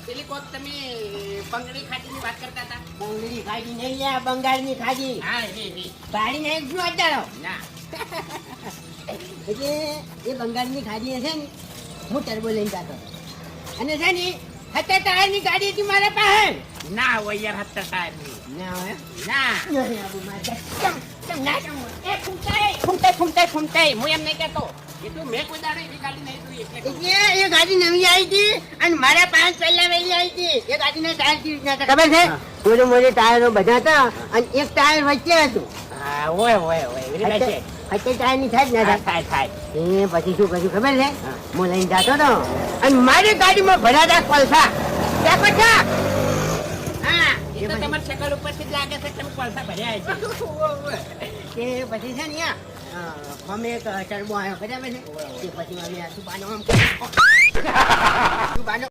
પેલી કોક તમે બંગડી ખાટીની વાત કરતા હતા. બંગડી ખાધી નહીં લ્યા, બંગાળની ખાધી. હા રી ભાડી નહીં શું અત્યારે ના એટલે એ બંગાળની ખાધી છે ને હું ટર્બો લઈને જતો અને છે ને 70 ટાયરની ગાડી હતી મારા પાસે. ના હોય યાર 70 ટાયરની. ના હોય ના નહીં આબુ મારે કેમ ના કેમ એ ફૂમતાઈ હું એમ નહીં કહેતો. એટલું મેં કોઈ દાડો એવી ગાડી નહીં જોઈ એટલે કહું. એટલે એ ગાડી નવી આવી હતી અને મારા પાંચ પહેલા વેલી આવી હતી. એ ગાડીના ટાયર કેવી રીતના હતા ખબર છે? મોટે મોટે ટાયરો બધા હતા અને એક ટાયર વચ્ચે હતું. હા હોય એવી રીતે છે. 70 ટાયરની થાય જ ના થાય. થાય એ પછી શું કર્યું ખબર છે? હું લઈને જતો હતો અને મારી ગાડીમાં ભરાતા કોલસા ત્યાં પછા. હા એ તો તમારી શકલ ઉપરથી જ લાગે છે કે તમે કોલસા ભર્યા છે. તે પછી છે ને અમે એક ટર્બો આવ્યો બરાબર છે તે પછી અમે સુબાનો આમ સુબાનો